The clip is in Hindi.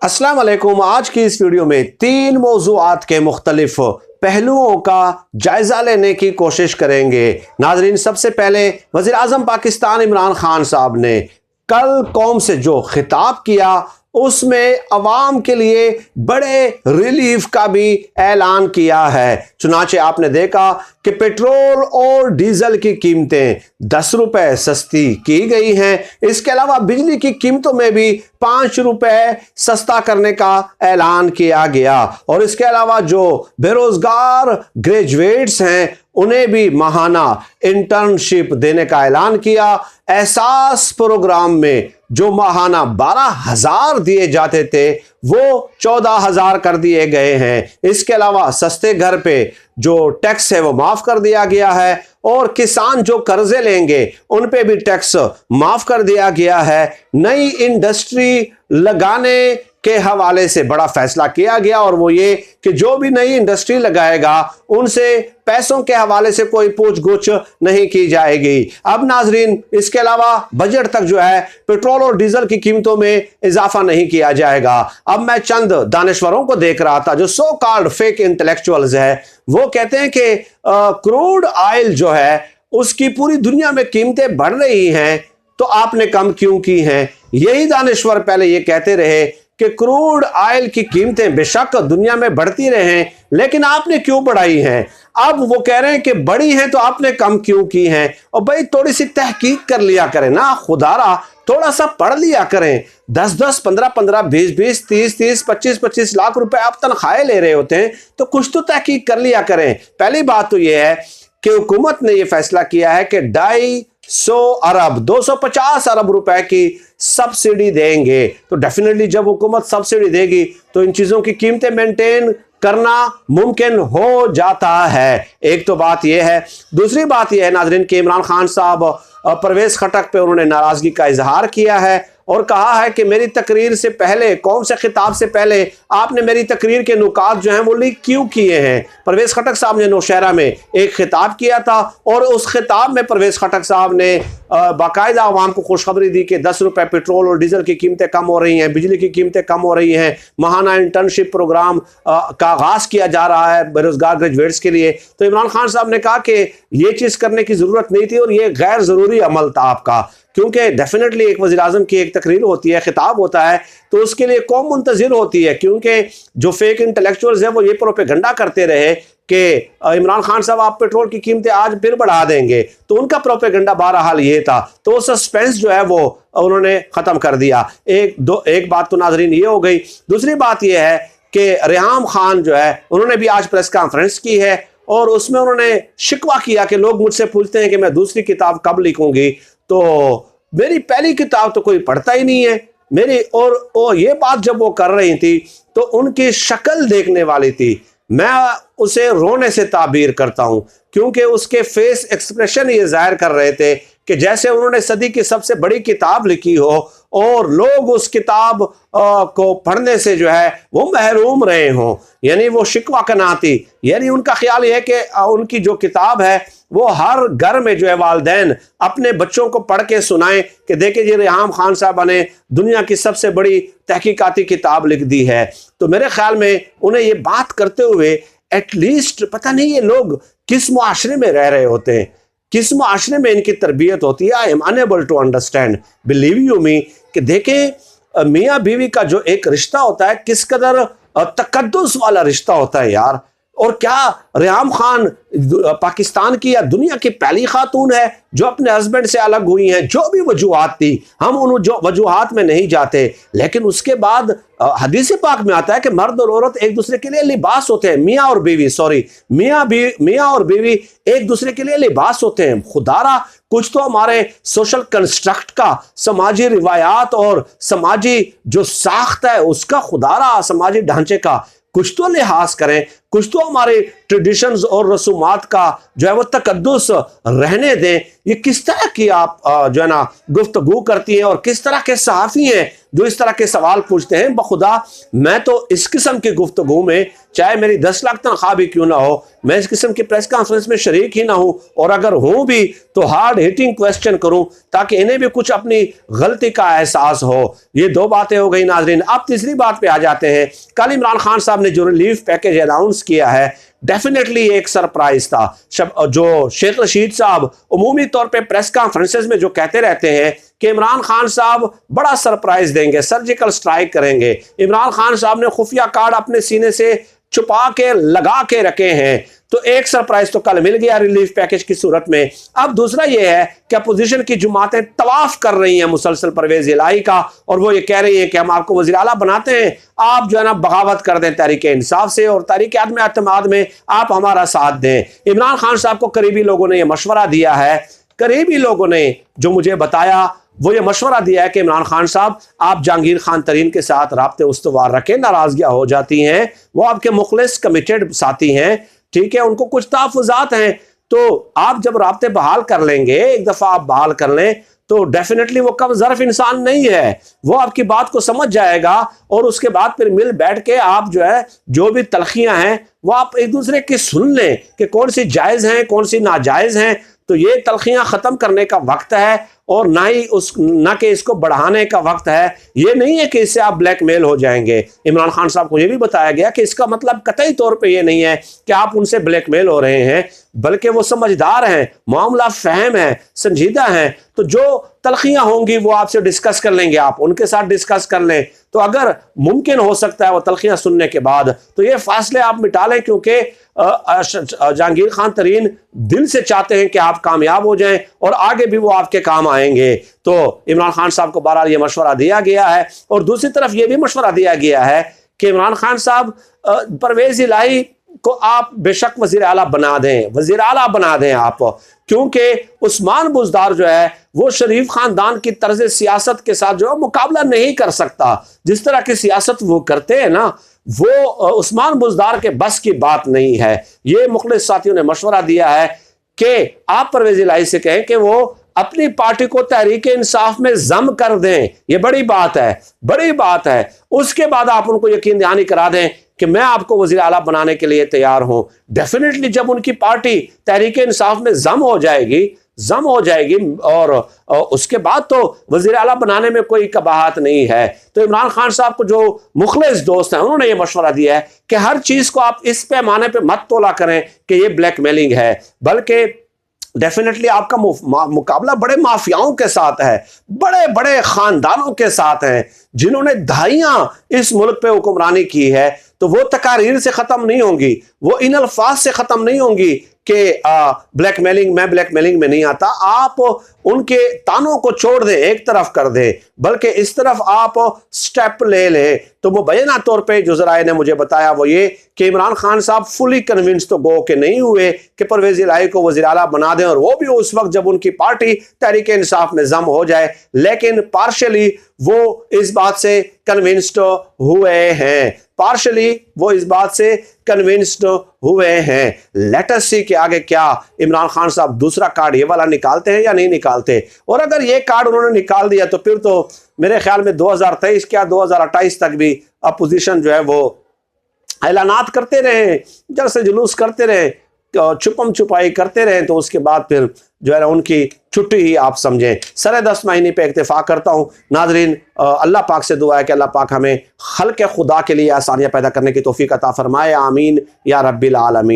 अस्सलाम वालेकुम। आज की इस वीडियो में 3 मौज़ूआत के मुख्तलिफ पहलुओं का जायज़ा लेने की कोशिश करेंगे। नाजरीन, सबसे पहले वज़ीर आज़म पाकिस्तान इमरान खान साहब ने कल कौम से जो खिताब किया उसमें अवाम के लिए बड़े रिलीफ का भी ऐलान किया है। चुनाचे आपने देखा कि पेट्रोल और डीजल की कीमतें 10 रुपए सस्ती की गई हैं। इसके अलावा बिजली की कीमतों में भी 5 रुपए सस्ता करने का ऐलान किया गया और इसके अलावा जो बेरोजगार ग्रेजुएट्स हैं उन्हें भी माहाना इंटर्नशिप देने का ऐलान किया। एहसास प्रोग्राम में जो माहाना 12,000 दिए जाते थे वो 14,000 कर दिए गए हैं। इसके अलावा सस्ते घर पे जो टैक्स है वो माफ कर दिया गया है और किसान जो कर्जे लेंगे उन पे भी टैक्स माफ कर दिया गया है। नई इंडस्ट्री लगाने के हवाले से बड़ा फैसला किया गया और वो ये कि जो भी नई इंडस्ट्री लगाएगा उनसे पैसों के हवाले से कोई पूछ-गुछ नहीं की जाएगी। अब नाजरीन, इसके अलावा बजट तक जो है पेट्रोल और डीजल की कीमतों में इजाफा नहीं किया जाएगा। अब मैं चंद दानिश्वरों को देख रहा था जो सो कॉल्ड फेक इंटेलेक्चुअल्स है, वो कहते हैं कि क्रूड ऑयल जो है उसकी पूरी दुनिया में कीमतें बढ़ रही हैं तो आपने कम क्यों की हैं। यही दानिश्वर पहले ये कहते रहे कि क्रूड ऑयल की कीमतें बेशक दुनिया में बढ़ती रहे लेकिन आपने क्यों बढ़ाई हैं। अब वो कह रहे हैं कि बढ़ी हैं तो आपने कम क्यों की हैं। और भाई थोड़ी सी तहकीक कर लिया करें ना, खुदारा थोड़ा सा पढ़ लिया करें। 10-10, 15-15, 20-20, 30-30, 25-25 लाख रुपए आप तनख्वाहें ले रहे होते हैं तो कुछ तो तहकीक कर लिया करें। पहली बात तो यह है कि हुकूमत ने यह फैसला किया है कि 250 अरब रुपए की सब्सिडी देंगे। तो डेफिनेटली जब हुकूमत सब्सिडी देगी तो इन चीजों की कीमतें मेंटेन करना मुमकिन हो जाता है। एक तो बात यह है। दूसरी बात यह है नाजरीन कि इमरान खान साहब परवेज खटक पे उन्होंने नाराजगी का इजहार किया है और कहा है कि मेरी तकरीर से पहले, कौम से खिताब से पहले आपने मेरी तकरीर के नुकात जो हैं वो लीक क्यों किए हैं। परवेज खटक साहब ने नौशहरा में एक खिताब किया था और उस खिताब में परवेज खटक साहब ने बाकायदा आवाम को खुशखबरी दी कि 10 रुपए पेट्रोल और डीजल की कीमतें कम हो रही हैं, बिजली की कीमतें कम हो रही हैं, माहाना इंटर्नशिप प्रोग्राम का आगाज़ किया जा रहा है बेरोजगार ग्रेजुएट्स के लिए। तो इमरान खान साहब ने कहा कि ये चीज़ करने की ज़रूरत नहीं थी और ये गैर ज़रूरी अमल था आपका, क्योंकि डेफिनेटली एक वज़ीर आज़म की एक तकरीर होती है, खिताब होता है तो उसके लिए कौम मुंतज़िर होती है। क्योंकि जो फेक इंटेलेक्चुअल्स हैं वो ये प्रोपेगेंडा करते रहे कि इमरान खान साहब आप पेट्रोल की कीमतें आज फिर बढ़ा देंगे, तो उनका प्रोपेगेंडा बहरहाल ये था। तो वो सस्पेंस जो है वो उन्होंने ख़त्म कर दिया। एक बात तो नाजरीन ये हो गई। दूसरी बात ये है कि रेहाम खान जो है उन्होंने भी आज प्रेस कॉन्फ्रेंस की है और उसमें उन्होंने शिकवा किया कि लोग मुझसे पूछते हैं कि मैं दूसरी किताब कब लिखूंगी, तो मेरी पहली किताब तो कोई पढ़ता ही नहीं है मेरी। और ये बात जब वो कर रही थी तो उनकी शक्ल देखने वाली थी। मैं उसे रोने से ताबीर करता हूं क्योंकि उसके फेस एक्सप्रेशन ये जाहिर कर रहे थे कि जैसे उन्होंने सदी की सबसे बड़ी किताब लिखी हो और लोग उस किताब को पढ़ने से जो है वो महरूम रहे हों। यानी वो शिकवा कनाती, यानी उनका ख्याल ये है कि उनकी जो किताब है वो हर घर में जो है वालिदैन अपने बच्चों को पढ़ के सुनाएं कि देखिए जी रेहाम खान साहब ने दुनिया की सबसे बड़ी तहकीकाती किताब लिख दी है। तो मेरे ख्याल में उन्हें ये बात करते हुए एटलीस्ट पता नहीं ये लोग किस मुआशरे में रह रहे होते हैं, किस मुआशरे में इनकी तरबियत होती है। I am unable to understand, believe you me, कि देखें मियाँ बीवी का जो एक रिश्ता होता है किस कदर तकद्दुस वाला रिश्ता होता है यार। और क्या रेहाम खान पाकिस्तान की या दुनिया की पहली खातून है जो अपने हस्बैंड से अलग हुई हैं। जो भी वजूहात थी हम उन वजूहात में नहीं जाते, लेकिन उसके बाद हदीस पाक में आता है कि मर्द और औरत एक दूसरे के लिए लिबास होते हैं। मियाँ और बीवी एक दूसरे के लिए लिबास होते हैं। खुदारा कुछ तो हमारे सोशल कंस्ट्रक्ट का, समाजी रिवायात और समाजी जो साख्त है उसका, खुदारा समाजी ढांचे का कुछ तो लिहाज करें, कुछ तो हमारे ट्रेडिशंस और रसूमात का जो है वो तकद्दुस रहने दें। ये किस तरह की आप जो है ना गुफ्तगू करती हैं और किस तरह के सहाफ़ी हैं जो इस तरह के सवाल पूछते हैं। बखुदा मैं तो इस किस्म की गुफ्तगू में, चाहे मेरी 10 लाख तनख्वाह भी क्यों ना हो, मैं इस किस्म की प्रेस कॉन्फ्रेंस में शरीक ही ना हूं, और अगर हूं भी तो हार्ड हिटिंग क्वेश्चन करूं ताकि इन्हें भी कुछ अपनी गलती का एहसास हो। ये 2 बातें हो गई नाजरीन। अब तीसरी बात पे आ जाते हैं। कल इमरान खान साहब ने जो रिलीफ पैकेज अनाउंस किया है, डेफिनेटली एक सरप्राइज था। जो शेख रशीद साहब उमूमी तौर पे प्रेस कॉन्फ्रेंसेस में जो कहते रहते हैं कि इमरान खान साहब बड़ा सरप्राइज देंगे, सर्जिकल स्ट्राइक करेंगे, इमरान खान साहब ने खुफिया कार्ड अपने सीने से छुपा के लगा के रखे हैं, तो एक सरप्राइज तो कल मिल गया रिलीफ पैकेज की सूरत में। अब दूसरा यह है कि अपोजिशन की जमातें तवाफ कर रही हैं मुसलसल परवेज इलाही का, और वो ये कह रही है कि हम आपको वज़ीर आला बनाते हैं, आप जो है ना बगावत कर दें तहरीक इंसाफ से और तहरीक आदम एतमाद में आप हमारा साथ दें। इमरान खान साहब को करीबी लोगों ने यह मशवरा दिया है, करीबी लोगों ने जो मुझे बताया वो ये मशवरा दिया है कि इमरान खान साहब आप जहांगीर खान तरीन के साथ राब्ते उस्तवार रखें, नाराजगियां हो जाती हैं, वो आपके मुखलिस कमिटेड साथी हैं, ठीक है, उनको कुछ तहफ़्फ़ुज़ात हैं, तो आप जब राब्ते बहाल कर लेंगे, एक दफ़ा आप बहाल कर लें तो डेफिनेटली वो कम ज़र्फ इंसान नहीं है, वो आपकी बात को समझ जाएगा और उसके बाद फिर मिल बैठ के आप जो है जो भी तलखियां हैं वो आप एक दूसरे की सुन लें कि कौन सी जायज़ हैं कौन सी नाजायज़ हैं। तो ये तलखियां ख़त्म करने का वक्त है और ना कि इसको बढ़ाने का वक्त है। ये नहीं है कि इससे आप ब्लैकमेल हो जाएंगे। इमरान खान साहब को ये भी बताया गया कि इसका मतलब कतई तौर पे ये नहीं है कि आप उनसे ब्लैकमेल हो रहे हैं, बल्कि वो समझदार हैं, मामला फहम है, संजीदा हैं, तो जो तलखियां होंगी वो आपसे डिस्कस कर लेंगे, आप उनके साथ डिस्कस कर लें। तो अगर मुमकिन हो सकता है वो तलखियां सुनने के बाद तो ये फासले आप मिटा लें, क्योंकि जहांगीर खान तरीन दिल से चाहते हैं कि आप कामयाब हो जाएं और आगे भी वो आपके काम आएंगे। तो इमरान खान साहब को बहरहाल ये मशवरा दिया गया है। और दूसरी तरफ ये भी मशवरा दिया गया है कि इमरान खान साहब परवेज इलाही को आप बेशक वजीर आला बना दें, वजीर आला बना दें आप, क्योंकि उस्मान बुज़दार जो है वो शरीफ खानदान की तर्ज सियासत के साथ जो है मुकाबला नहीं कर सकता। जिस तरह की सियासत वो करते हैं ना, वो उस्मान बुज़दार के बस की बात नहीं है। ये मुखलिस साथियों ने मशवरा दिया है कि आप परवेज इलाही से कहें कि वो अपनी पार्टी को तहरीक इंसाफ में जम कर दें। ये बड़ी बात है, बड़ी बात है। उसके बाद आप उनको यकीन दहानी करा दें कि मैं आपको वज़ीर आला बनाने के लिए तैयार हूं। डेफिनेटली जब उनकी पार्टी तहरीक इंसाफ में जम हो जाएगी और उसके बाद तो वज़ीर आला बनाने में कोई कबाहत नहीं है। तो इमरान खान साहब को जो मुखलिस दोस्त हैं उन्होंने ये मशवरा दिया है कि हर चीज़ को आप इस पैमाने पे मत तोला करें कि ये ब्लैकमेलिंग है, बल्कि डेफिनेटली आपका मुकाबला बड़े माफियाओं के साथ है, बड़े बड़े खानदानों के साथ है जिन्होंने दहाइयां इस मुल्क पे हुक्मरानी की है। तो वो तकारीर से ख़त्म नहीं होंगी, वो इन अल्फाज से ख़त्म नहीं होंगी कि ब्लैकमेलिंग, मैं ब्लैकमेलिंग में नहीं आता। आप उनके तानों को छोड़ दें, एक तरफ कर दें, बल्कि इस तरफ आप स्टेप ले लें। तो मुबैना तौर पे जो ज़राए ने मुझे बताया वो ये कि इमरान खान साहब फुली कन्विंस तो गो के नहीं हुए कि परवेज़ इलाही को वज़ीर आला बना दें, और वो भी उस वक्त जब उनकी पार्टी तहरीक इंसाफ में जम हो जाए, लेकिन पार्शली वो इस बात से कन्विंस्ड हुए हैं, पार्शली वो इस बात से कन्विंस्ड हुए हैं। लेट अस सी कि आगे क्या इमरान खान साहब दूसरा कार्ड ये वाला निकालते हैं या नहीं निकालते। और अगर ये कार्ड उन्होंने निकाल दिया तो फिर तो मेरे ख्याल में 2023 क्या 2028 तक भी अपोजिशन जो है वो ऐलानात करते रहे, जलसे जुलूस करते रहे, छुपम छुपाई करते रहे, तो उसके बाद फिर जो है ना उनकी छुट्टी ही आप समझें। सरे 10 महीने पे इत्तेफाक करता हूँ। नाजरीन, अल्लाह पाक से दुआ है कि अल्लाह पाक हमें खल्क़ खुदा के लिए आसानियाँ पैदा करने की तौफीक अता फरमाए। आमीन या रब्बिल आलमीन।